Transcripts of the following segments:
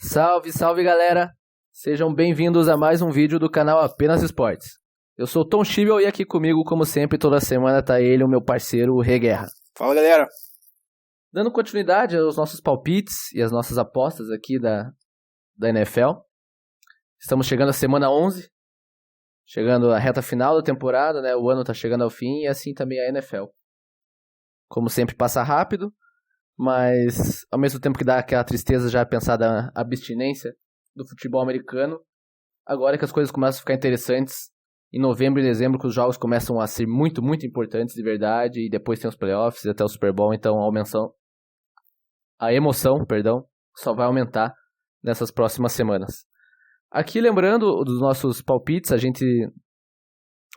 Salve, salve galera! Sejam bem-vindos a mais um vídeo do canal Apenas Esportes. Eu sou o Tom Schibel e aqui comigo, como sempre, toda semana tá ele, o meu parceiro, o Rê Guerra. Fala, galera! Dando continuidade aos nossos palpites e às nossas apostas aqui da NFL. Estamos chegando à semana 11, chegando à reta final da temporada, né? O ano tá chegando ao fim e assim também a NFL. Como sempre, passa rápido, mas ao mesmo tempo que dá aquela tristeza já pensar da abstinência do futebol americano, agora que as coisas começam a ficar interessantes, em novembro e dezembro que os jogos começam a ser muito, muito importantes de verdade, e depois tem os playoffs e até o Super Bowl, então a emoção só vai aumentar nessas próximas semanas. Aqui lembrando dos nossos palpites, a gente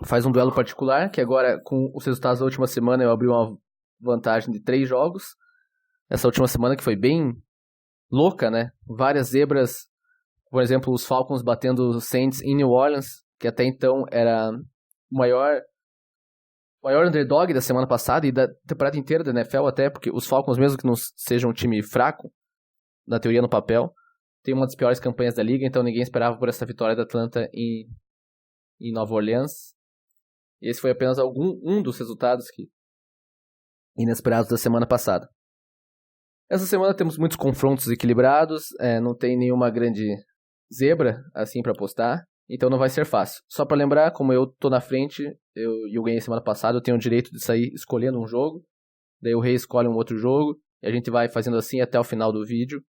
faz um duelo particular, que agora com os resultados da última semana eu abri uma vantagem de 3 jogos. Essa última semana que foi bem louca, né? Várias zebras, por exemplo, os Falcons batendo os Saints em New Orleans, que até então era o maior underdog da semana passada e da temporada inteira da NFL até, porque os Falcons, mesmo que não sejam um time fraco, na teoria no papel, tem uma das piores campanhas da liga, então ninguém esperava por essa vitória da Atlanta em Nova Orleans. E esse foi apenas um dos resultados inesperados da semana passada. Essa semana temos muitos confrontos equilibrados, não tem nenhuma grande zebra assim para apostar, então não vai ser fácil. Só para lembrar, como eu tô na frente, eu ganhei semana passada, eu tenho o direito de sair escolhendo um jogo, daí o Rei escolhe um outro jogo, e a gente vai fazendo assim até o final do vídeo,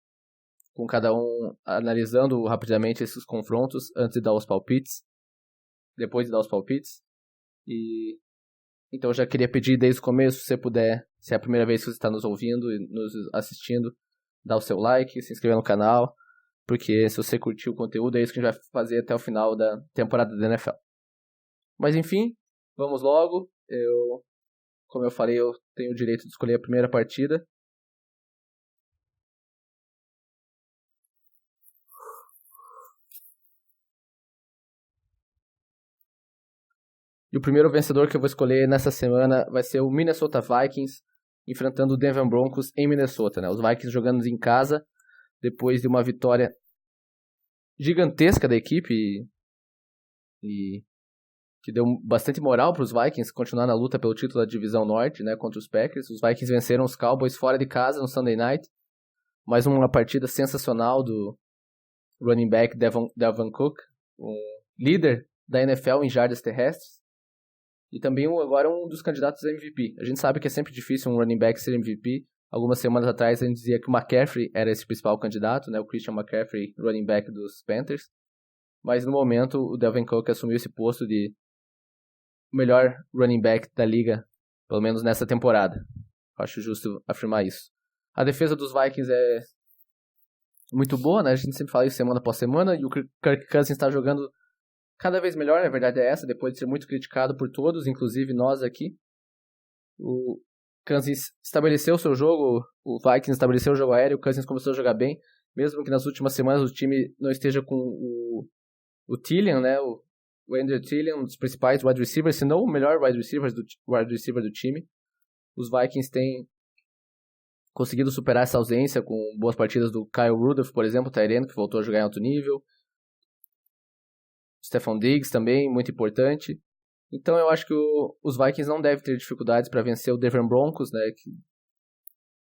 com cada um analisando rapidamente esses confrontos antes de dar os palpites, depois de dar os palpites. E então eu já queria pedir desde o começo, se você puder, se é a primeira vez que você está nos ouvindo e nos assistindo, dá o seu like, se inscrever no canal, porque se você curtir o conteúdo, é isso que a gente vai fazer até o final da temporada da NFL. Mas enfim, vamos logo. Como eu falei, eu tenho o direito de escolher a primeira partida. E o primeiro vencedor que eu vou escolher nessa semana vai ser o Minnesota Vikings, enfrentando o Denver Broncos em Minnesota, né? Os Vikings jogando em casa, depois de uma vitória gigantesca da equipe e que deu bastante moral para os Vikings continuar na luta pelo título da divisão norte, né, contra os Packers. Os Vikings venceram os Cowboys fora de casa no Sunday Night. Mais uma partida sensacional do running back Dalvin Cook, um líder da NFL em jardas terrestres. E também agora um dos candidatos a MVP. A gente sabe que é sempre difícil um running back ser MVP. Algumas semanas atrás a gente dizia que o McCaffrey era esse principal candidato, né? O Christian McCaffrey, running back dos Panthers. Mas no momento o Dalvin Cook assumiu esse posto de melhor running back da liga, pelo menos nessa temporada. Acho justo afirmar isso. A defesa dos Vikings é muito boa, né? A gente sempre fala isso semana após semana. E o Kirk Cousins está jogando cada vez melhor, na verdade é essa, depois de ser muito criticado por todos, inclusive nós aqui. O Cousins estabeleceu o seu jogo, o Vikings estabeleceu o jogo aéreo, o Cousins começou a jogar bem, mesmo que nas últimas semanas o time não esteja com o Thielen, né, o Andrew Thielen, um dos principais wide receivers, se não o melhor wide receiver do time. Os Vikings têm conseguido superar essa ausência com boas partidas do Kyle Rudolph, por exemplo, o tight end, que voltou a jogar em alto nível. Stephon Diggs também, muito importante. Então eu acho que os Vikings não devem ter dificuldades para vencer o Denver Broncos, né, que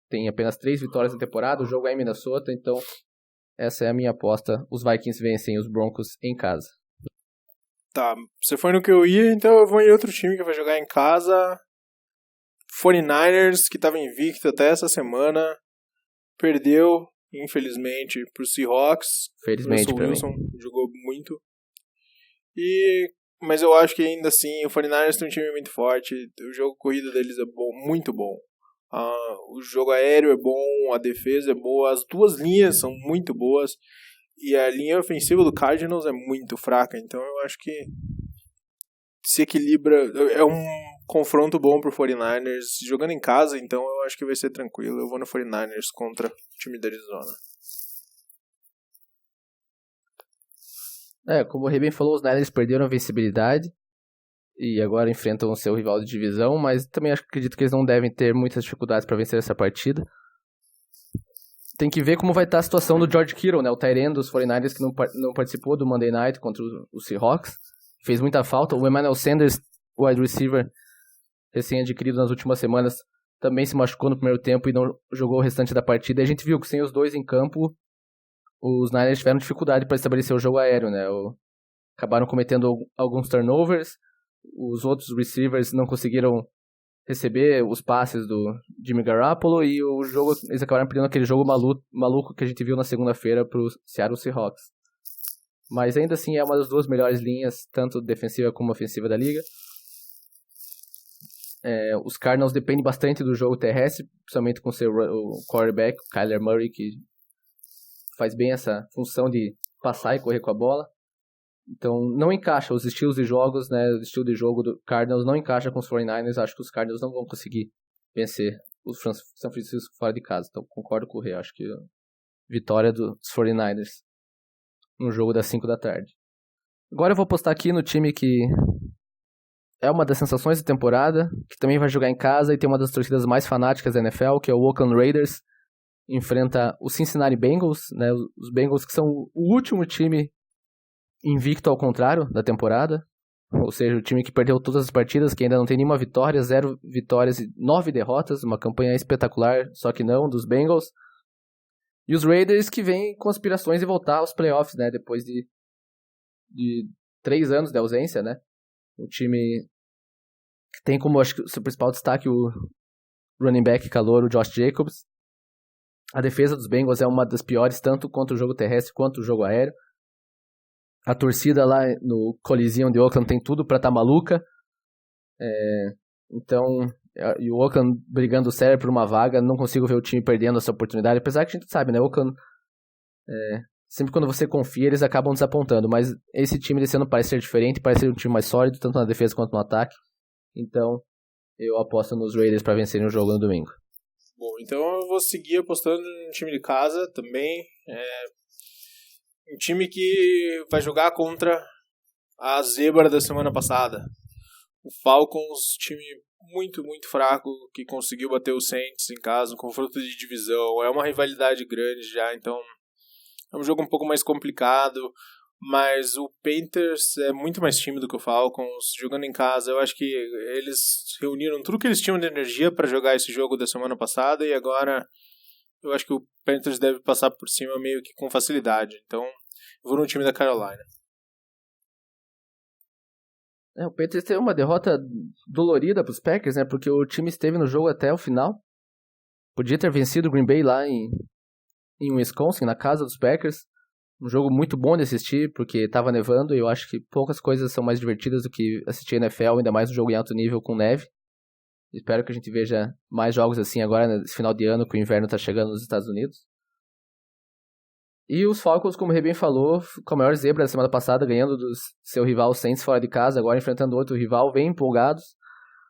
tem apenas 3 vitórias na temporada, o jogo é em Minnesota, então essa é a minha aposta. Os Vikings vencem os Broncos em casa. Tá, você foi no que eu ia, então eu vou em outro time que vai jogar em casa. 49ers, que estava invicto até essa semana, perdeu, infelizmente, pro Seahawks. Felizmente para mim. Wilson jogou muito. Mas eu acho que ainda assim o 49ers tem um time muito forte. O jogo corrido deles é bom, muito bom. O jogo aéreo é bom, a defesa é boa, as duas linhas são muito boas. E a linha ofensiva do Cardinals é muito fraca. Então eu acho que se equilibra. É um confronto bom pro 49ers. Jogando em casa, então eu acho que vai ser tranquilo. Eu vou no 49ers contra o time da Arizona. Como o Rei bem falou, os Niners perderam a vencibilidade e agora enfrentam o seu rival de divisão, mas também acredito que eles não devem ter muitas dificuldades para vencer essa partida. tem que ver como vai estar a situação do George Kittle, né? O tight end dos 49ers que não participou do Monday Night contra o Seahawks. Fez muita falta. O Emmanuel Sanders, o wide receiver recém-adquirido nas últimas semanas, também se machucou no primeiro tempo e não jogou o restante da partida. E a gente viu que sem os dois em campo, os Niners tiveram dificuldade para estabelecer o jogo aéreo, né? Acabaram cometendo alguns turnovers. Os outros receivers não conseguiram receber os passes do Jimmy Garoppolo e eles acabaram perdendo aquele jogo maluco que a gente viu na segunda-feira pro Seattle Seahawks. Mas ainda assim é uma das duas melhores linhas, tanto defensiva como ofensiva da liga. Os Cardinals dependem bastante do jogo terrestre, principalmente com o quarterback, o Kyler Murray, que faz bem essa função de passar e correr com a bola. Então, não encaixa os estilos de jogos, né? O estilo de jogo do Cardinals não encaixa com os 49ers. Acho que os Cardinals não vão conseguir vencer os São Francisco fora de casa. Então, concordo com o Rei. Acho que vitória dos 49ers no jogo das 5 da tarde. Agora eu vou postar aqui no time que é uma das sensações da temporada, que também vai jogar em casa e tem uma das torcidas mais fanáticas da NFL, que é o Oakland Raiders. Enfrenta os Cincinnati Bengals, né? Os Bengals que são o último time invicto ao contrário da temporada, ou seja, o time que perdeu todas as partidas, que ainda não tem nenhuma vitória, 0 vitórias e 9 derrotas, uma campanha espetacular, só que não, dos Bengals. E os Raiders que vêm com aspirações de voltar aos playoffs, né, depois de 3 anos de ausência, né, o time que tem como, acho que, o seu principal destaque o running back calouro, Josh Jacobs. A defesa dos Bengals é uma das piores, tanto contra o jogo terrestre quanto o jogo aéreo. A torcida lá no Coliseum de Oakland tem tudo pra estar maluca. Então, e o Oakland brigando sério por uma vaga, não consigo ver o time perdendo essa oportunidade. Apesar que a gente sabe, né? Oakland, sempre quando você confia, eles acabam desapontando. Mas esse time desse ano parece ser diferente, parece ser um time mais sólido, tanto na defesa quanto no ataque. Então, eu aposto nos Raiders pra vencerem o jogo no domingo. Bom, então eu vou seguir apostando no time de casa também. Um time que vai jogar contra a zebra da semana passada. O Falcons, time muito, muito fraco, que conseguiu bater o Saints em casa, um confronto de divisão. É uma rivalidade grande já, então é um jogo um pouco mais complicado. Mas o Panthers é muito mais time do que o Falcons. Jogando em casa, eu acho que eles reuniram tudo que eles tinham de energia para jogar esse jogo da semana passada. E agora eu acho que o Panthers deve passar por cima meio que com facilidade. Então eu vou no time da Carolina. O Panthers teve uma derrota dolorida para os Packers, né? Porque o time esteve no jogo até o final. Podia ter vencido o Green Bay lá em Wisconsin, na casa dos Packers. Um jogo muito bom de assistir, porque estava nevando e eu acho que poucas coisas são mais divertidas do que assistir NFL, ainda mais um jogo em alto nível com neve. Espero que a gente veja mais jogos assim agora, nesse final de ano, que o inverno está chegando nos Estados Unidos. E os Falcons, como o Rei bem falou, com a maior zebra da semana passada, ganhando do seu rival Saints fora de casa, agora enfrentando outro rival, bem empolgados.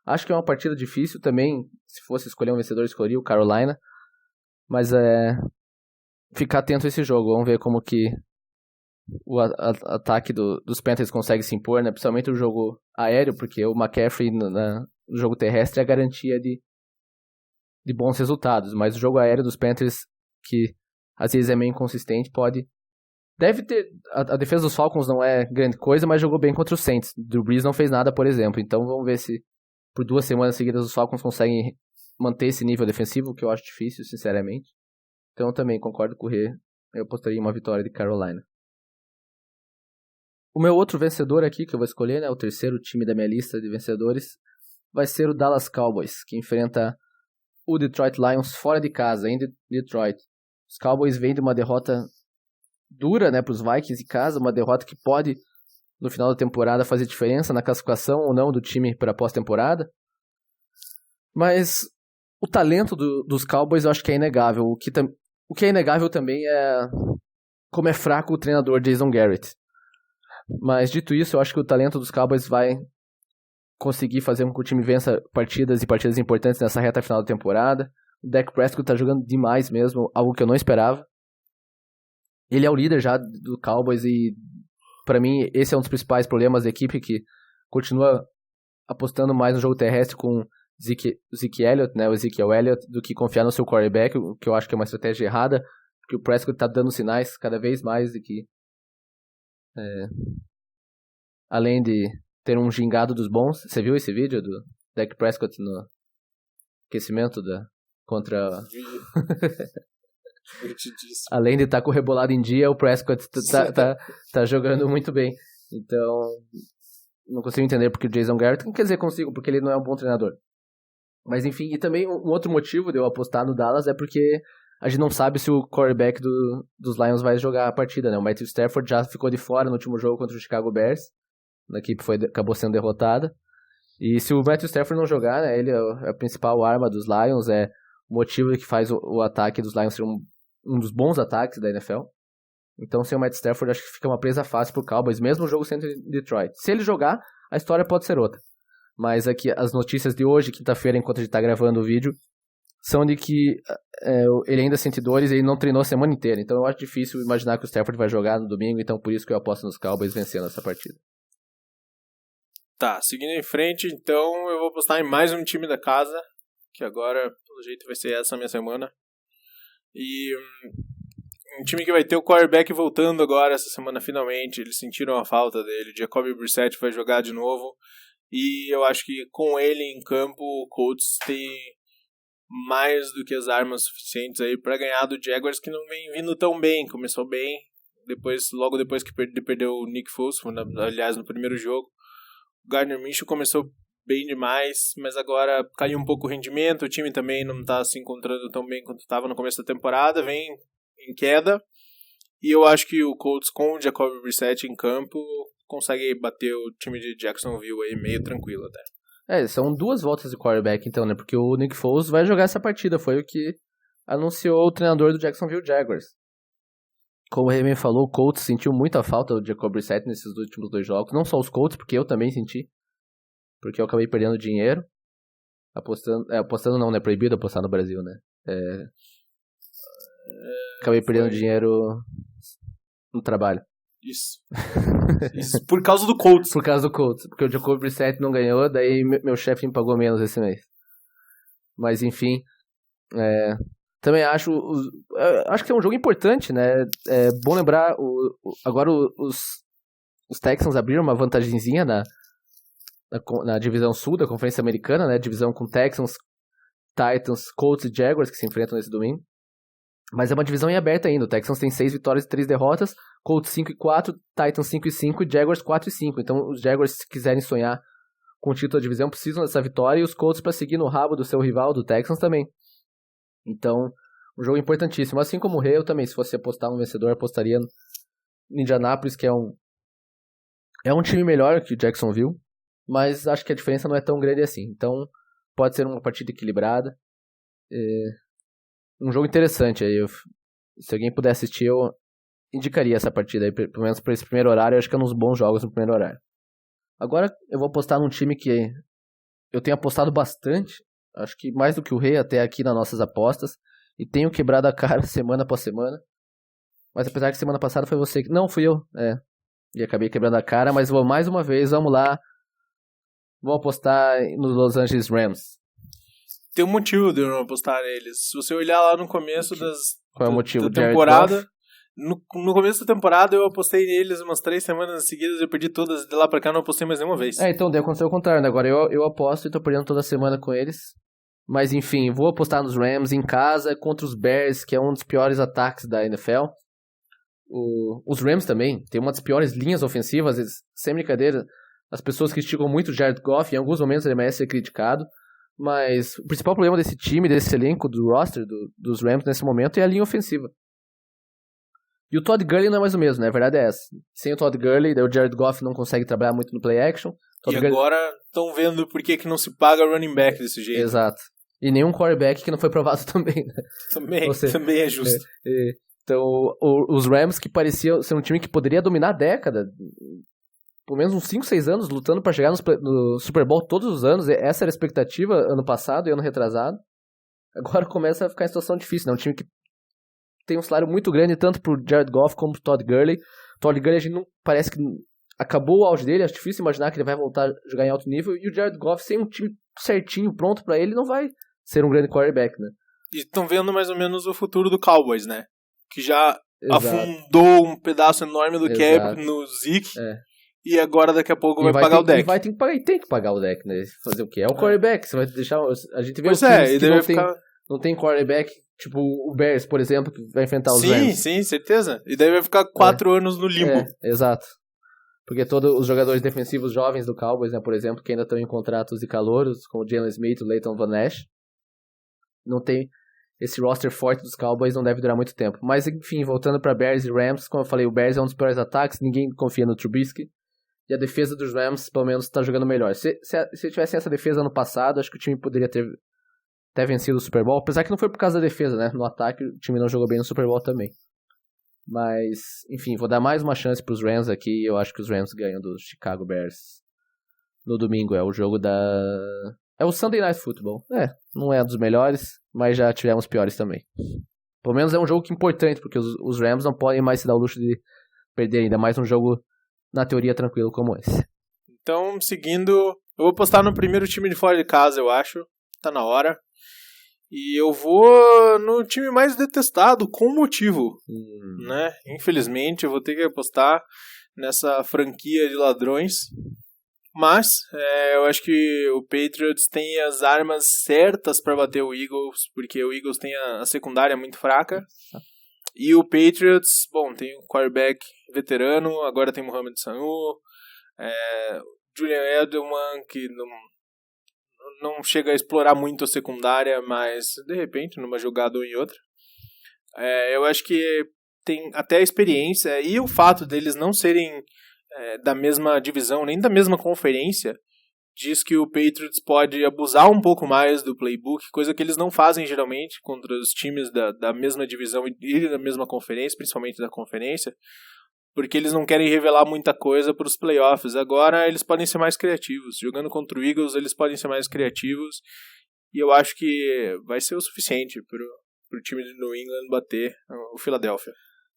Acho que é uma partida difícil também, se fosse escolher um vencedor, escolheria o Carolina. Mas ficar atento a esse jogo, vamos ver como que o ataque dos Panthers consegue se impor, né? Principalmente o jogo aéreo, porque o McCaffrey no jogo terrestre é a garantia de bons resultados, mas o jogo aéreo dos Panthers, que às vezes é meio inconsistente, deve ter, a defesa dos Falcons não é grande coisa, mas jogou bem contra os Saints. Drew Brees não fez nada, por exemplo, então vamos ver se por 2 semanas seguidas os Falcons conseguem manter esse nível defensivo, que eu acho difícil, sinceramente. Então eu também concordo com o Rê, eu apostaria em uma vitória de Carolina. O meu outro vencedor aqui, que eu vou escolher, né, o terceiro time da minha lista de vencedores, vai ser o Dallas Cowboys, que enfrenta o Detroit Lions fora de casa, em Detroit. Os Cowboys vêm de uma derrota dura, né, para os Vikings em casa, uma derrota que pode, no final da temporada, fazer diferença na classificação ou não do time para a pós-temporada. Mas o talento dos Cowboys eu acho que é inegável. O que é inegável também é como é fraco o treinador Jason Garrett. Mas dito isso, eu acho que o talento dos Cowboys vai conseguir fazer com que o time vença partidas e partidas importantes nessa reta final da temporada. O Dak Prescott tá jogando demais mesmo, algo que eu não esperava. Ele é o líder já do Cowboys e, pra mim, esse é um dos principais problemas da equipe, que continua apostando mais no jogo terrestre com Zeke Elliott, né, o Ezekiel Elliott, do que confiar no seu quarterback, o que eu acho que é uma estratégia errada, porque o Prescott tá dando sinais cada vez mais de que, além de ter um gingado dos bons, você viu esse vídeo do Dak Prescott no aquecimento contra... Além de estar com o rebolado em dia, o Prescott tá jogando muito bem. Então, não consigo entender porque o Jason Garrett... Quer dizer, consigo, porque ele não é um bom treinador. Mas enfim, e também um outro motivo de eu apostar no Dallas é porque a gente não sabe se o quarterback dos Lions vai jogar a partida, né? O Matthew Stafford já ficou de fora no último jogo contra o Chicago Bears. A equipe acabou sendo derrotada. E se o Matthew Stafford não jogar, né, ele é a principal arma dos Lions, é o motivo que faz o ataque dos Lions ser um dos bons ataques da NFL. Então, sem o Matthew Stafford, acho que fica uma presa fácil pro Cowboys, mesmo o jogo sendo em Detroit. Se ele jogar, a história pode ser outra. Mas aqui, as notícias de hoje, quinta-feira, enquanto a gente tá gravando o vídeo, são de que ele ainda sente dores e ele não treinou a semana inteira. Então, eu acho difícil imaginar que o Stafford vai jogar no domingo, então por isso que eu aposto nos Cowboys vencendo essa partida. Tá, seguindo em frente, então eu vou apostar em mais um time da casa, que agora, pelo jeito, vai ser essa minha semana. E um time que vai ter o quarterback voltando agora essa semana finalmente, eles sentiram a falta dele, Jacoby Brissett vai jogar de novo, e eu acho que com ele em campo, o Colts tem mais do que as armas suficientes aí para ganhar do Jaguars, que não vem vindo tão bem, começou bem, logo depois que perdeu o Nick Foles, aliás, no primeiro jogo. O Gardner Minshew começou bem demais, mas agora caiu um pouco o rendimento, o time também não está se encontrando tão bem quanto estava no começo da temporada, vem em queda, e eu acho que o Colts com o Jacoby Brissett em campo consegue bater o time de Jacksonville aí meio tranquilo até. São 2 voltas de quarterback então, né, porque o Nick Foles vai jogar essa partida, foi o que anunciou o treinador do Jacksonville Jaguars. Como o Remy falou, o Colts sentiu muita falta do Jacoby Brissett nesses últimos 2 jogos. Não só os Colts, porque eu também senti. Porque eu acabei perdendo dinheiro. Apostando não, né? Proibido apostar no Brasil, né? Acabei perdendo dinheiro no trabalho. Isso. Por causa do Colts. Por causa do Colts. Porque o Jacoby Brissett não ganhou, daí meu chefe me pagou menos esse mês. Mas enfim... Também acho que é um jogo importante, né? É bom lembrar, agora os Texans abriram uma vantagenzinha na divisão sul da Conferência Americana, né? Divisão com Texans, Titans, Colts e Jaguars que se enfrentam nesse domingo. Mas é uma divisão em aberto ainda. O Texans tem 6 vitórias e 3 derrotas, Colts 5-4, Titans 5-5 e Jaguars 4-5. Então os Jaguars, se quiserem sonhar com o título da divisão, precisam dessa vitória, e os Colts para seguir no rabo do seu rival, do Texans, também. Então, um jogo importantíssimo. Assim como o Rei, eu também, se fosse apostar um vencedor, apostaria no Indianapolis, que é um time melhor que o Jacksonville, mas acho que a diferença não é tão grande assim. Então, pode ser uma partida equilibrada. Um jogo interessante. Aí se alguém puder assistir, eu indicaria essa partida aí, pelo menos para esse primeiro horário. Eu acho que é uns bons jogos no primeiro horário. Agora, eu vou apostar num time que eu tenho apostado bastante. Acho que mais do que o Rei até aqui nas nossas apostas. E tenho quebrado a cara semana após semana. Mas apesar que semana passada foi você que... Não, fui eu. E acabei quebrando a cara. Mas mais uma vez, vamos lá. Vou apostar nos Los Angeles Rams. Tem um motivo de eu não apostar neles. Se você olhar lá no começo Qual é o motivo? da temporada... No começo da temporada eu apostei neles umas 3 semanas seguidas. Eu perdi todas. De lá pra cá eu não apostei mais nenhuma vez. Então daí aconteceu o contrário, né? Agora eu aposto e tô perdendo toda semana com eles. Mas enfim, vou apostar nos Rams em casa contra os Bears, que é um dos piores ataques da NFL. Os Rams também tem uma das piores linhas ofensivas, sem brincadeira. As pessoas criticam muito o Jared Goff, em alguns momentos ele merece ser criticado. Mas o principal problema desse time, desse elenco, do roster dos Rams nesse momento é a linha ofensiva. E o Todd Gurley não é mais o mesmo, né? A verdade é essa. Sem o Todd Gurley, daí o Jared Goff não consegue trabalhar muito no play action. Agora estão vendo por que não se paga running back desse jeito. Exato. E nenhum quarterback que não foi provado também, né? Também é justo. Então, os Rams, que pareciam ser um time que poderia dominar a década, pelo menos uns 5, 6 anos, lutando para chegar no Super Bowl todos os anos. Essa era a expectativa ano passado e ano retrasado. Agora começa a ficar em situação difícil, né? Um time que tem um salário muito grande, tanto pro Jared Goff como pro Todd Gurley. Todd Gurley, a gente não parece que acabou o auge dele, é difícil imaginar que ele vai voltar a jogar em alto nível. E o Jared Goff, sem um time certinho, pronto pra ele, não vai ser um grande quarterback, né? E estão vendo mais ou menos o futuro do Cowboys, né? Que já Exato. afundou um pedaço enorme do cap no Zeke. E agora daqui a pouco vai pagar o deck. E vai ter que pagar, e tem que pagar o deck, né? Fazer o quê? É o quarterback, você vai deixar... A gente vê pois os times que não tem quarterback, tipo o Bears, por exemplo, que vai enfrentar os Rams. Sim, certeza. E daí vai ficar 4 anos no limbo. Exato. Porque todos os jogadores defensivos jovens do Cowboys, né, por exemplo, que ainda estão em contratos de calouros, como o Jalen Smith, o Leighton Van Ness, não tem... Esse roster forte dos Cowboys não deve durar muito tempo. Mas, enfim, voltando para Bears e Rams, como eu falei, o Bears é um dos piores ataques, ninguém confia no Trubisky. E a defesa dos Rams, pelo menos, está jogando melhor. Se tivesse essa defesa ano passado, acho que o time poderia ter vencido o Super Bowl. Apesar que não foi por causa da defesa, né? No ataque, o time não jogou bem no Super Bowl também. Mas, enfim, vou dar mais uma chance para os Rams aqui. Eu acho que os Rams ganham do Chicago Bears no domingo. É o jogo é o Sunday Night Football. Não é dos melhores, mas já tivemos piores também. Pelo menos é um jogo importante, porque os Rams não podem mais se dar o luxo de perder ainda mais um jogo, na teoria, tranquilo como esse. Então, seguindo, eu vou apostar no primeiro time de fora de casa, eu acho. Tá na hora. E eu vou no time mais detestado, com motivo. Né? Infelizmente, eu vou ter que apostar nessa franquia de ladrões. Mas eu acho que o Patriots tem as armas certas para bater o Eagles, porque o Eagles tem a secundária muito fraca. E o Patriots, bom, tem um quarterback veterano, agora tem Mohamed Sanu, Julian Edelman, que não chega a explorar muito a secundária, mas de repente, numa jogada ou em outra. Eu acho que tem até a experiência e o fato deles não serem da mesma divisão, nem da mesma conferência, diz que o Patriots pode abusar um pouco mais do playbook, coisa que eles não fazem geralmente contra os times da mesma divisão e da mesma conferência, principalmente da conferência, porque eles não querem revelar muita coisa para os playoffs. Agora eles podem ser mais criativos. Jogando contra o Eagles, eles podem ser mais criativos, e eu acho que vai ser o suficiente para o time de New England bater o Philadelphia.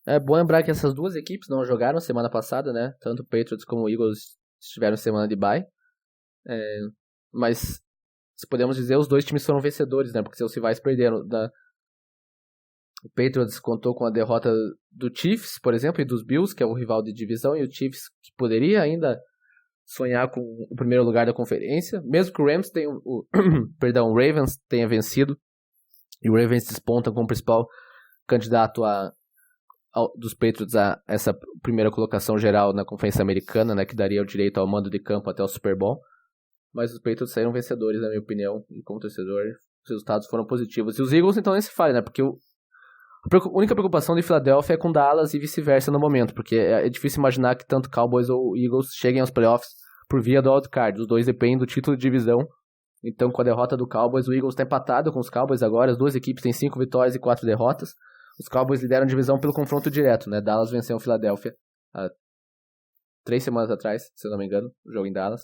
É bom lembrar que essas duas equipes não jogaram semana passada, né? Tanto o Patriots como o Eagles estiveram semana de bye. Mas, se podemos dizer, os dois times foram vencedores, né? Porque seus rivais perderam. O Patriots contou com a derrota do Chiefs, por exemplo, e dos Bills, que é o rival de divisão, e o Chiefs que poderia ainda sonhar com o primeiro lugar da conferência, mesmo que o Rams tenha o Ravens tenha vencido, e o Ravens desponta como principal candidato dos Patriots a essa primeira colocação geral na Conferência Americana, né, que daria o direito ao mando de campo até o Super Bowl. Mas os Patriots saíram vencedores, na minha opinião, e como torcedor, os resultados foram positivos. E os Eagles, então, nem se fala, né, porque a única preocupação de Filadélfia é com Dallas e vice-versa no momento, porque é difícil imaginar que tanto Cowboys ou Eagles cheguem aos playoffs por via do wildcard. Os dois dependem do título de divisão. Então, com a derrota do Cowboys, o Eagles está empatado com os Cowboys agora. As duas equipes têm 5 vitórias e 4 derrotas. Os Cowboys lideram a divisão pelo confronto direto, né? Dallas venceu o Philadelphia há 3 semanas atrás, se eu não me engano, o jogo em Dallas.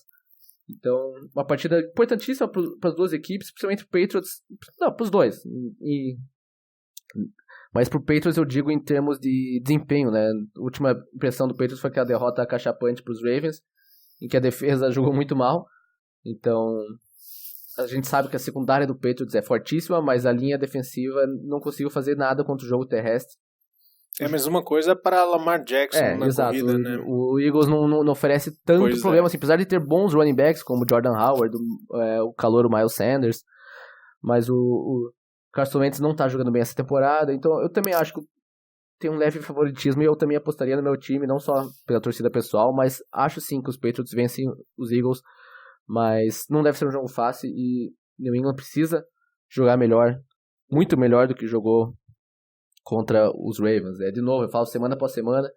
Então, uma partida importantíssima para as duas equipes, principalmente para o Patriots. Não, para os dois. Mas para o Patriots eu digo em termos de desempenho, né? A última impressão do Patriots foi aquela derrota acachapante para os Ravens, em que a defesa jogou muito mal. Então, a gente sabe que a secundária do Patriots é fortíssima, mas a linha defensiva não conseguiu fazer nada contra o jogo terrestre. É a mesma coisa para Lamar Jackson na exato. Corrida, né? O Eagles não oferece tanto problema, assim, apesar de ter bons running backs, como Jordan Howard, o calouro Miles Sanders, mas o Carson Wentz não tá jogando bem essa temporada, então eu também acho que tem um leve favoritismo e eu também apostaria no meu time, não só pela torcida pessoal, mas acho sim que os Patriots vencem os Eagles, mas não deve ser um jogo fácil e New England precisa jogar melhor, muito melhor do que jogou contra os Ravens. De novo, eu falo semana após semana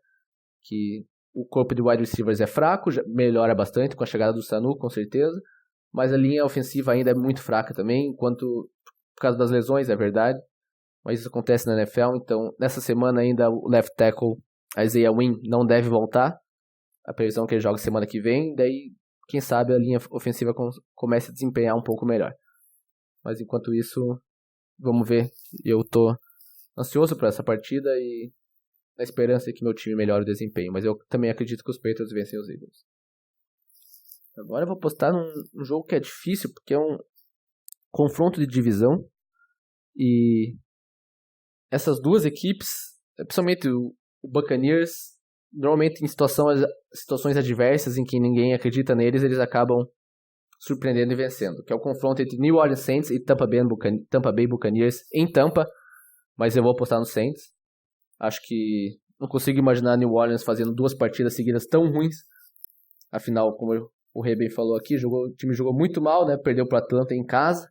que o corpo de wide receivers é fraco, já melhora bastante com a chegada do Sanu, com certeza, mas a linha ofensiva ainda é muito fraca também, enquanto por causa das lesões, é verdade, mas isso acontece na NFL, então nessa semana ainda o left tackle Isaiah Wynn não deve voltar, a previsão é que ele joga semana que vem, daí quem sabe a linha ofensiva comece a desempenhar um pouco melhor. Mas enquanto isso, vamos ver, eu tô ansioso para essa partida e na esperança que meu time melhore o desempenho, mas eu também acredito que os Patriots vencem os Eagles. Agora eu vou apostar num jogo que é difícil, porque é um confronto de divisão. E essas duas equipes, principalmente o Buccaneers, normalmente em situações adversas em que ninguém acredita neles, eles acabam surpreendendo e vencendo. Que é o confronto entre New Orleans Saints e Tampa Bay Buccaneers em Tampa. Mas eu vou apostar no Saints. Acho que não consigo imaginar New Orleans fazendo 2 partidas seguidas tão ruins. Afinal, como o Rei bem falou aqui, o time jogou muito mal, né? Perdeu para Atlanta em casa.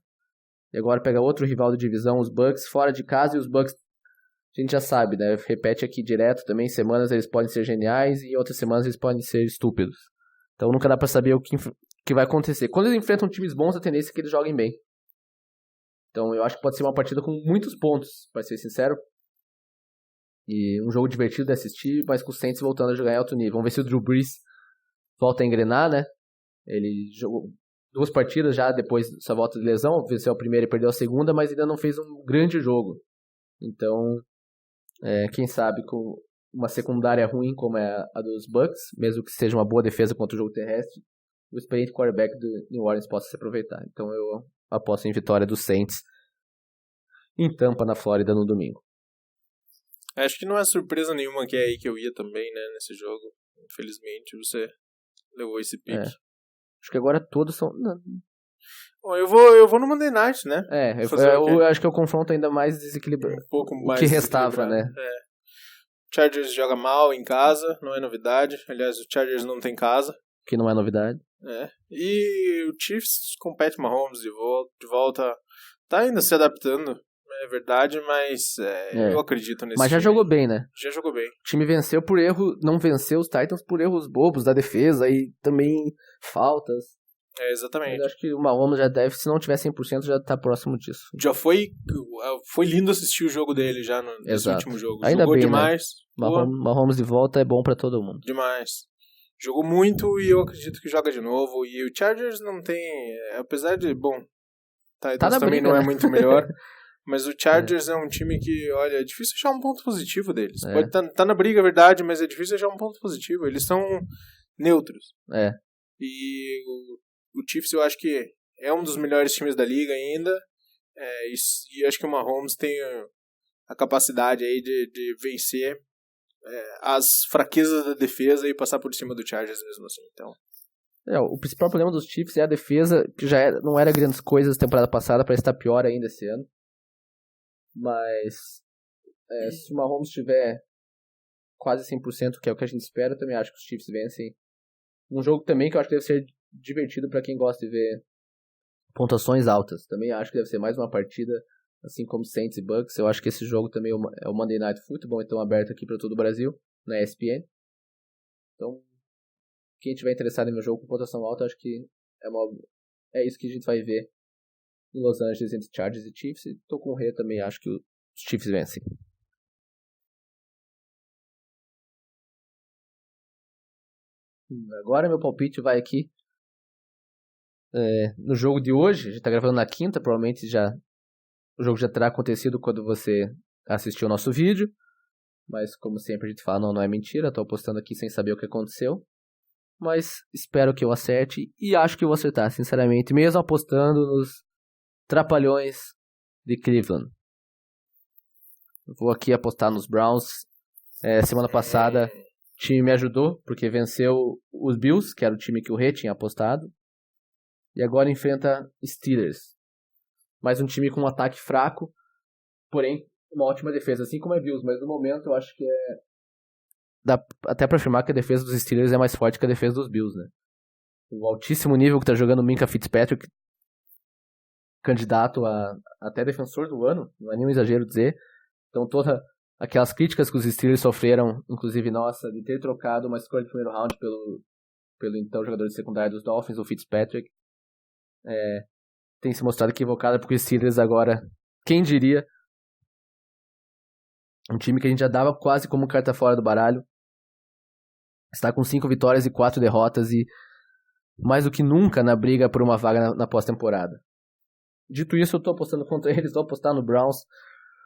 E agora pega outro rival de divisão, os Bucks, fora de casa. E os Bucks, a gente já sabe, né? Repete aqui direto também. Semanas eles podem ser geniais e outras semanas eles podem ser estúpidos. Então nunca dá pra saber o que vai acontecer. Quando eles enfrentam times bons, a tendência é que eles joguem bem. Então eu acho que pode ser uma partida com muitos pontos, pra ser sincero. E um jogo divertido de assistir, mas com o Saints voltando a jogar em alto nível. Vamos ver se o Drew Brees volta a engrenar, né? Ele jogou 2 partidas já depois dessa volta de lesão. Venceu a primeira e perdeu a segunda, mas ainda não fez um grande jogo. Então, quem sabe com uma secundária ruim como é a dos Bucks, mesmo que seja uma boa defesa contra o jogo terrestre, o experiente quarterback do New Orleans possa se aproveitar. Então eu aposto em vitória dos Saints em Tampa, na Flórida, no domingo. Acho que não é surpresa nenhuma que é aí que eu ia também, né, nesse jogo. Infelizmente, você levou esse pique. Acho que agora todos são... Bom, eu vou no Monday Night, né? Eu acho que é o confronto ainda mais desequilibrado. Um pouco mais o que restava, né? Chargers joga mal em casa, não é novidade. Aliás, o Chargers não tem casa. Que não é novidade. E o Chiefs com o Pat Mahomes de volta. Tá ainda se adaptando, é verdade, mas eu acredito nesse Mas já time. jogou bem, né? Já jogou bem. O time venceu por erro, não venceu os Titans por erros bobos da defesa e também faltas. Exatamente. Eu acho que o Mahomes já deve, se não tiver 100%, já tá próximo disso. Já foi lindo assistir o jogo dele já nesse último jogo. Ainda jogou bem, demais. Né? Mahomes de volta é bom pra todo mundo. Demais. Jogou muito e eu acredito que joga de novo. E o Chargers não tem, apesar de, Titans tá também briga, não é né? muito melhor. Mas o Chargers é um time que, olha, é difícil achar um ponto positivo deles. Pode tá na briga, é verdade, mas é difícil achar um ponto positivo. Eles são neutros. E o Chiefs eu acho que é um dos melhores times da liga ainda. E acho que o Mahomes tem a capacidade aí de vencer as fraquezas da defesa e passar por cima do Chargers mesmo assim. Então... o principal problema dos Chiefs é a defesa, que já não era grandes coisas temporada passada, parece estar pior ainda esse ano. Mas se o Mahomes tiver quase 100%, que é o que a gente espera, eu também acho que os Chiefs vencem. Um jogo também que eu acho que deve ser divertido para quem gosta de ver pontuações altas. Também acho que deve ser mais uma partida, assim como Saints e Bucks. Eu acho que esse jogo também é o Monday Night Football, então aberto aqui para todo o Brasil, na ESPN. Então, quem estiver interessado em meu jogo com pontuação alta, acho que é isso que a gente vai ver em Los Angeles entre Chargers e Chiefs. E tô com o Rei também, acho que os Chiefs vencem. Agora meu palpite vai aqui no jogo de hoje. A gente tá gravando na quinta, provavelmente o jogo já terá acontecido quando você assistiu o nosso vídeo. Mas como sempre a gente fala, não é mentira. Tô apostando aqui sem saber o que aconteceu. Mas espero que eu acerte e acho que eu vou acertar, sinceramente, mesmo apostando nos Trapalhões de Cleveland. Vou aqui apostar nos Browns. Semana passada o time me ajudou, porque venceu os Bills, que era o time que o Rei tinha apostado. E agora enfrenta Steelers. Mais um time com um ataque fraco, porém uma ótima defesa, assim como é Bills. Mas no momento eu acho que dá até pra afirmar que a defesa dos Steelers é mais forte que a defesa dos Bills, né? O altíssimo nível que tá jogando o Minkah Fitzpatrick, candidato a até defensor do ano, não é nenhum exagero dizer. Então todas aquelas críticas que os Steelers sofreram, inclusive nossa, de ter trocado uma escolha de primeiro round pelo então jogador de secundária dos Dolphins, o Fitzpatrick, tem se mostrado equivocada, porque os Steelers agora, quem diria, um time que a gente já dava quase como carta fora do baralho, está com 5 vitórias e 4 derrotas e mais do que nunca na briga por uma vaga na pós-temporada. Dito isso, eu tô apostando contra eles, vou apostar no Browns,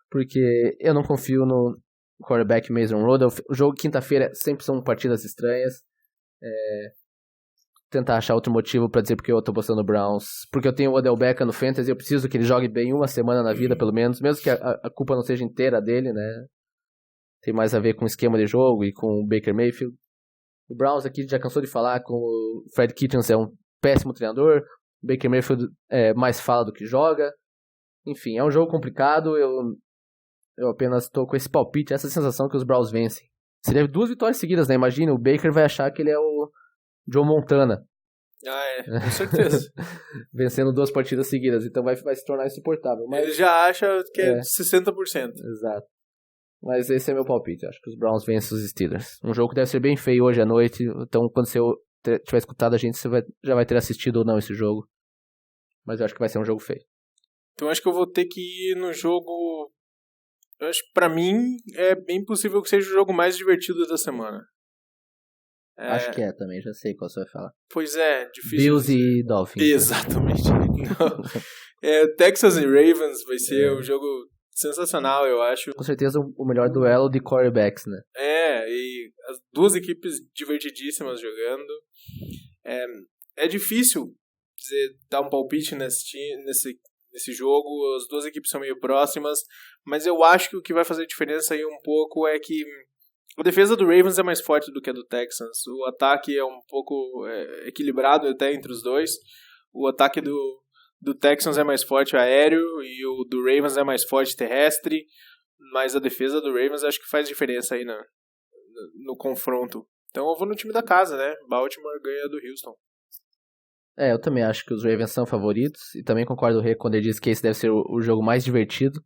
porque eu não confio no quarterback Mason Rudolph. O jogo quinta-feira sempre são partidas estranhas. tentar achar outro motivo pra dizer porque eu tô postando no Browns. Porque eu tenho o Odell Beckham no Fantasy, eu preciso que ele jogue bem uma semana na vida, pelo menos. Mesmo que a culpa não seja inteira dele, né? Tem mais a ver com o esquema de jogo e com o Baker Mayfield. O Browns aqui já cansou de falar com o Fred Kitchens, é um péssimo treinador. O Baker Mayfield mais fala do que joga. Enfim, é um jogo complicado. Eu apenas tô com esse palpite, essa sensação que os Browns vencem. Seria 2 vitórias seguidas, né? Imagina, o Baker vai achar que ele é o Joe Montana. Com certeza. Vencendo 2 partidas seguidas, então vai se tornar insuportável. Mas... Ele já acha que é 60%. Exato. Mas esse é meu palpite. Acho que os Browns vencem os Steelers. Um jogo que deve ser bem feio hoje à noite. Então, quando você tiver escutado a gente, você já vai ter assistido ou não esse jogo. Mas eu acho que vai ser um jogo feio. Então, acho que eu vou ter que ir no jogo... Eu acho que pra mim é bem possível que seja o jogo mais divertido da semana. Acho que é também. Já sei qual você vai falar. Pois é, difícil. Bills e Dolphins. Exatamente. Texas e Ravens vai ser um jogo... sensacional, eu acho. Com certeza o melhor duelo de quarterbacks, né? E as 2 equipes divertidíssimas jogando. É difícil dar um palpite nesse jogo. As 2 equipes são meio próximas, mas eu acho que o que vai fazer diferença aí um pouco é que a defesa do Ravens é mais forte do que a do Texans. O ataque é um pouco equilibrado até entre os dois. O ataque do Texans é mais forte aéreo e o do Ravens é mais forte terrestre, mas a defesa do Ravens acho que faz diferença aí no confronto. Então eu vou no time da casa, né? Baltimore ganha do Houston. Eu também acho que os Ravens são favoritos e também concordo com o Rê quando ele diz que esse deve ser o jogo mais divertido.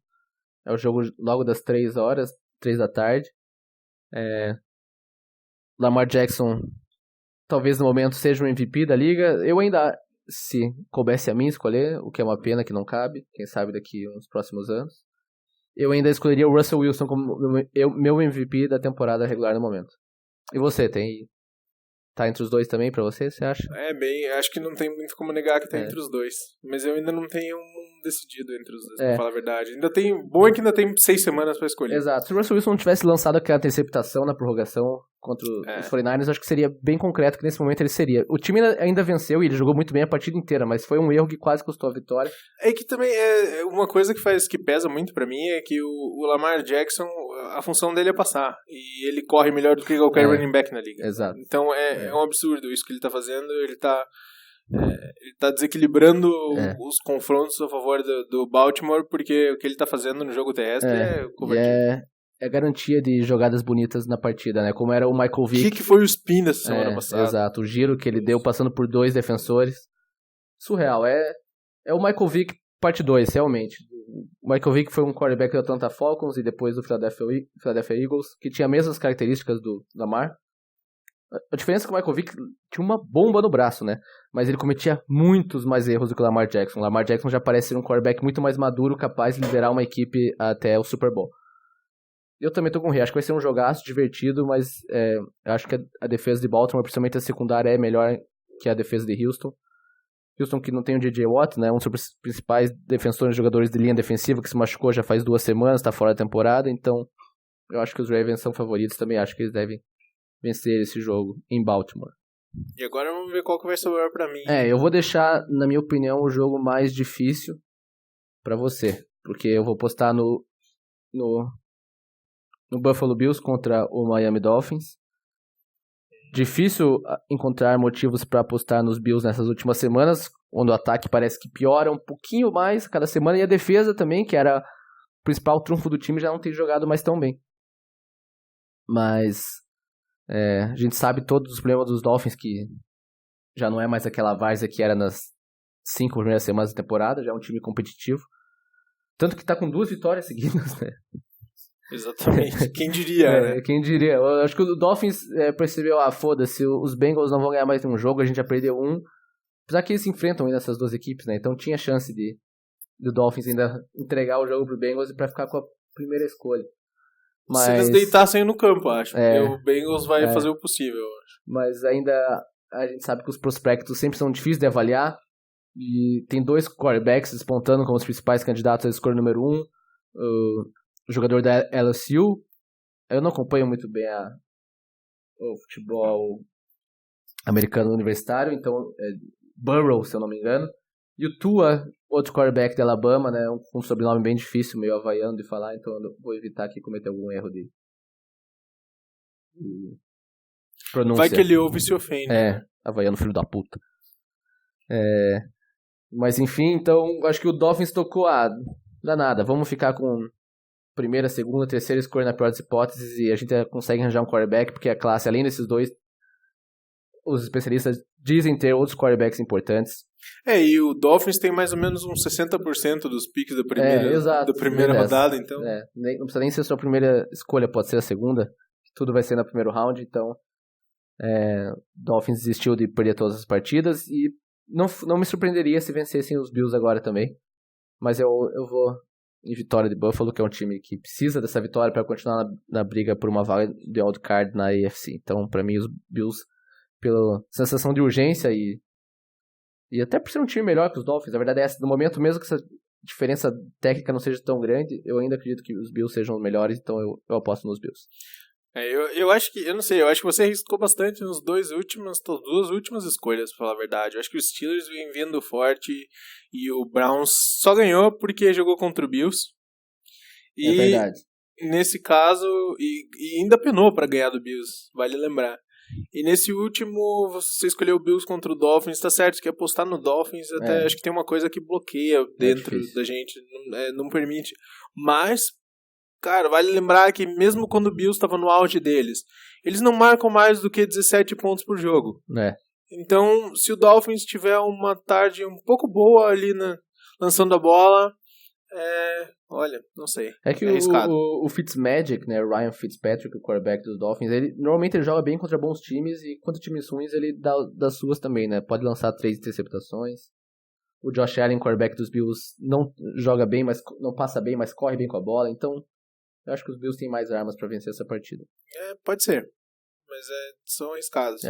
É o jogo logo das 3 horas, 3 da tarde. Lamar Jackson talvez no momento seja o MVP da liga. Eu ainda... Se coubesse a mim escolher, o que é uma pena que não cabe, quem sabe daqui uns próximos anos, eu ainda escolheria o Russell Wilson como meu MVP da temporada regular no momento. E você, tá entre os dois também pra você acha? Acho que não tem muito como negar que tá entre os dois, mas eu ainda não tenho decidido entre os dois, pra falar a verdade. Bom é que ainda tem 6 semanas pra escolher. Exato, se o Russell Wilson não tivesse lançado aquela interceptação na prorrogação contra os 49ers, acho que seria bem concreto que nesse momento ele seria. O time ainda venceu e ele jogou muito bem a partida inteira, mas foi um erro que quase custou a vitória. É que também é uma coisa que pesa muito pra mim é que o Lamar Jackson, a função dele é passar, e ele corre melhor do que qualquer running back na liga. Exato. Então é um absurdo isso que ele tá fazendo, ele tá desequilibrando os confrontos a favor do Baltimore, porque o que ele tá fazendo no jogo terrestre é covardia. É garantia de jogadas bonitas na partida, né? Como era o Michael Vick. Que foi o spin dessa semana passada. Exato, o giro que ele deu passando por 2 defensores. Surreal. É o Michael Vick parte 2, realmente. O Michael Vick foi um quarterback do Atlanta Falcons e depois do Philadelphia Eagles, que tinha as mesmas características do Lamar. A diferença é que o Michael Vick tinha uma bomba no braço, né? Mas ele cometia muitos mais erros do que o Lamar Jackson. O Lamar Jackson já parece ser um quarterback muito mais maduro, capaz de liderar uma equipe até o Super Bowl. Eu também tô com o Rei. Acho que vai ser um jogaço divertido, mas acho que a defesa de Baltimore, principalmente a secundária, é melhor que a defesa de Houston. Houston que não tem o J.J. Watt, né? Um dos principais defensores, jogadores de linha defensiva, que se machucou já faz 2 semanas, tá fora da temporada. Então, eu acho que os Ravens são favoritos. Também acho que eles devem vencer esse jogo em Baltimore. E agora vamos ver qual que vai sobrar pra mim. Eu vou deixar, na minha opinião, o jogo mais difícil pra você. Porque eu vou postar no Buffalo Bills contra o Miami Dolphins. Difícil encontrar motivos para apostar nos Bills nessas últimas semanas, onde o ataque parece que piora um pouquinho mais cada semana, e a defesa também, que era o principal trunfo do time, já não tem jogado mais tão bem. Mas a gente sabe todos os problemas dos Dolphins, que já não é mais aquela várzea que era nas 5 primeiras semanas da temporada, já é um time competitivo. Tanto que tá com 2 vitórias seguidas, né? Exatamente. Quem diria, né? Quem diria. Eu acho que o Dolphins percebeu, foda-se, os Bengals não vão ganhar mais nenhum jogo, a gente já perdeu um. Apesar que eles se enfrentam ainda essas 2 equipes, né? Então tinha chance do Dolphins ainda entregar o jogo pro Bengals e pra ficar com a primeira escolha. Mas... se eles deitassem no campo, acho. Porque o Bengals vai fazer o possível, eu acho. Mas ainda a gente sabe que os prospectos sempre são difíceis de avaliar. E tem 2 quarterbacks despontando como os principais candidatos a escolha número 1. O jogador da LSU. Eu não acompanho muito bem o futebol americano universitário, então Burrow, se eu não me engano. E o Tua, outro quarterback de Alabama, né, com um sobrenome bem difícil, meio havaiano de falar, então eu vou evitar aqui cometer algum erro de pronúncia. Vai que ele ouve e se ofende. Havaiano filho da puta. Mas enfim, então acho que o Dolphins tocou danada, vamos ficar com primeira, segunda, terceira escolha na pior das hipóteses e a gente consegue arranjar um quarterback, porque a classe, além desses dois, os especialistas dizem ter outros quarterbacks importantes. E o Dolphins tem mais ou menos uns 60% dos picks da primeira rodada, então... Não precisa nem ser a sua primeira escolha, pode ser a segunda, tudo vai ser no primeiro round, então Dolphins desistiu de perder todas as partidas e não me surpreenderia se vencessem os Bills agora também, mas eu vou em vitória de Buffalo, que é um time que precisa dessa vitória para continuar na briga por uma vaga de wildcard na AFC. Então, para mim, os Bills, pela sensação de urgência e até por ser um time melhor que os Dolphins, a verdade é essa, no momento mesmo que essa diferença técnica não seja tão grande, eu ainda acredito que os Bills sejam os melhores, então eu aposto nos Bills. Eu acho que, eu não sei, eu acho que você arriscou bastante nas duas últimas escolhas, pra falar a verdade. Eu acho que os Steelers vêm vindo forte e o Browns só ganhou porque jogou contra o Bills. É verdade. Nesse caso, e ainda penou pra ganhar do Bills, vale lembrar. E nesse último, você escolheu o Bills contra o Dolphins, tá certo, que apostar no Dolphins, até acho que tem uma coisa que bloqueia dentro da gente, não permite. Mas, cara, vale lembrar que mesmo quando o Bills estava no auge deles, eles não marcam mais do que 17 pontos por jogo. Então, se o Dolphins tiver uma tarde um pouco boa ali lançando a bola, olha, não sei. É que o Fitzmagic, né, Ryan Fitzpatrick, o quarterback dos Dolphins, normalmente ele joga bem contra bons times e contra times ruins ele dá das suas também, né? Pode lançar 3 interceptações. O Josh Allen, quarterback dos Bills, não joga bem, mas não passa bem, mas corre bem com a bola. Então, eu acho que os Bills têm mais armas para vencer essa partida. Pode ser. Mas são arriscados.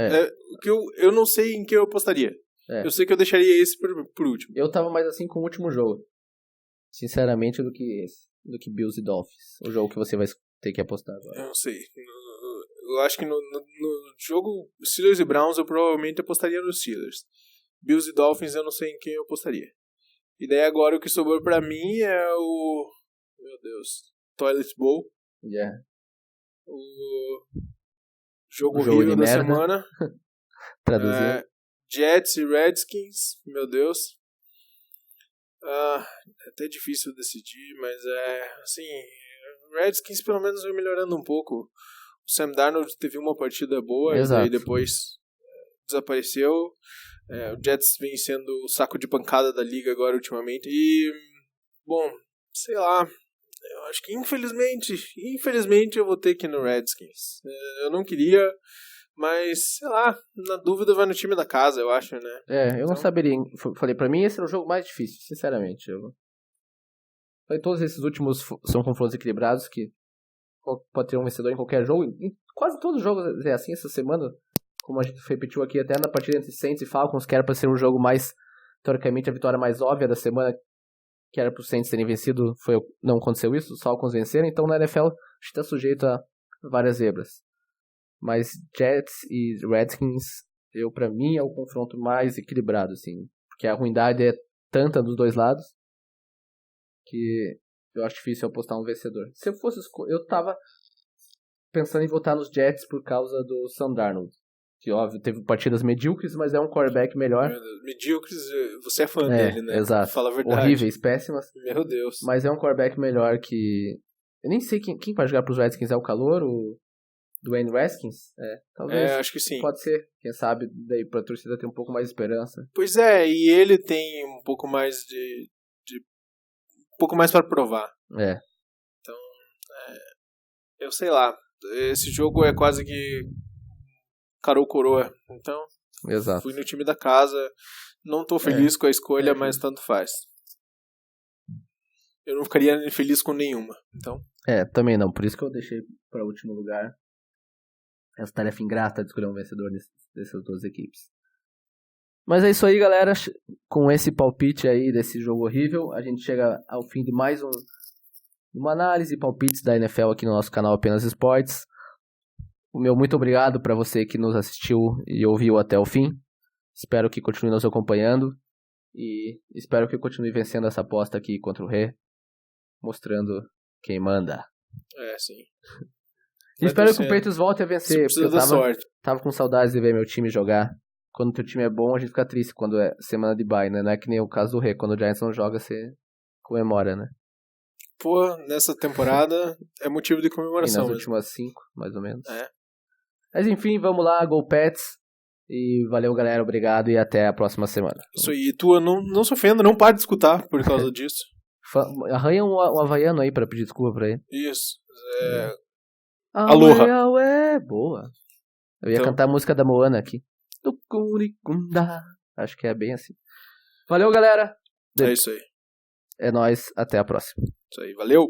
Eu não sei em que eu apostaria. Eu sei que eu deixaria esse por último. Eu tava mais assim com o último jogo. Sinceramente, do que Bills e Dolphins. O jogo que você vai ter que apostar agora. Eu não sei. Eu acho que no jogo Steelers e Browns eu provavelmente apostaria nos Steelers. Bills e Dolphins eu não sei em quem eu apostaria. E daí agora o que sobrou pra mim é o... Meu Deus... Toilet Bowl. O jogo horrível da semana. Traduzindo. Jets e Redskins. Meu Deus. É até difícil decidir, mas assim, Redskins pelo menos vai melhorando um pouco. O Sam Darnold teve uma partida boa. Exato. E depois desapareceu. O Jets vem sendo o saco de pancada da liga agora ultimamente. E, bom, sei lá. Eu acho que infelizmente eu vou ter que ir no Redskins. Eu não queria, mas, sei lá, na dúvida vai no time da casa, eu acho, né? Eu não saberia. Falei, pra mim esse era o jogo mais difícil, sinceramente. Falei, todos esses últimos são confrontos equilibrados, que pode ter um vencedor em qualquer jogo. Em quase todos os jogos é assim essa semana, como a gente repetiu aqui, até na partida entre Saints e Falcons, que era pra ser um jogo mais, teoricamente, a vitória mais óbvia da semana, que era pro Saints terem vencido, não aconteceu isso, os Falcons venceram, então na NFL a gente está sujeito a várias zebras. Mas Jets e Redskins, pra mim, é o confronto mais equilibrado, assim, porque a ruindade é tanta dos dois lados, que eu acho difícil apostar um vencedor. Se eu fosse eu tava pensando em votar nos Jets por causa do Sam Darnold, que óbvio, teve partidas medíocres, mas é um quarterback melhor. Medíocres, você é fã dele, né? Exato. Fala a verdade. Horríveis, péssimas. Meu Deus. Mas é um quarterback melhor que... Eu nem sei quem vai jogar pros Redskins, é o calor, o Dwayne Haskins? Talvez. Acho que sim. Pode ser, quem sabe, daí pra torcida ter um pouco mais de esperança. Pois e ele tem um pouco mais um pouco mais pra provar. Então, eu sei lá, esse jogo é quase que Carol Coroa, então exato. Fui no time da casa, não tô feliz com a escolha, mas tanto faz. Eu não ficaria feliz com nenhuma, então. Também não, por isso que eu deixei para último lugar essa tarefa ingrata de escolher um vencedor dessas duas equipes. Mas é isso aí, galera, com esse palpite aí desse jogo horrível, a gente chega ao fim de mais uma análise e palpites da NFL aqui no nosso canal Apenas Esportes. O meu muito obrigado para você que nos assistiu e ouviu até o fim. Espero que continue nos acompanhando. E espero que eu continue vencendo essa aposta aqui contra o Rê. Mostrando quem manda. Sim. E espero que o Patriots volte a vencer. Precisa porque da sorte. Tava com saudades de ver meu time jogar. Quando o teu time é bom, a gente fica triste quando é semana de bye, né? Não é que nem o caso do Rê. Quando o Giants não joga, você comemora, né? Pô, nessa temporada é motivo de E comemoração. nas últimas 5, mais ou menos. É. Mas enfim, vamos lá, Go Pets. E valeu, galera. Obrigado e até a próxima semana. Isso aí. E tu não se ofenda, não pare de escutar por causa disso. Arranha um havaiano aí pra pedir desculpa pra ele. Isso. Aloha. Aloha. Boa. Eu ia Então. cantar a música da Moana aqui. Acho que é bem assim. Valeu, galera. É isso aí. É nóis. Até a próxima. Isso aí. Valeu.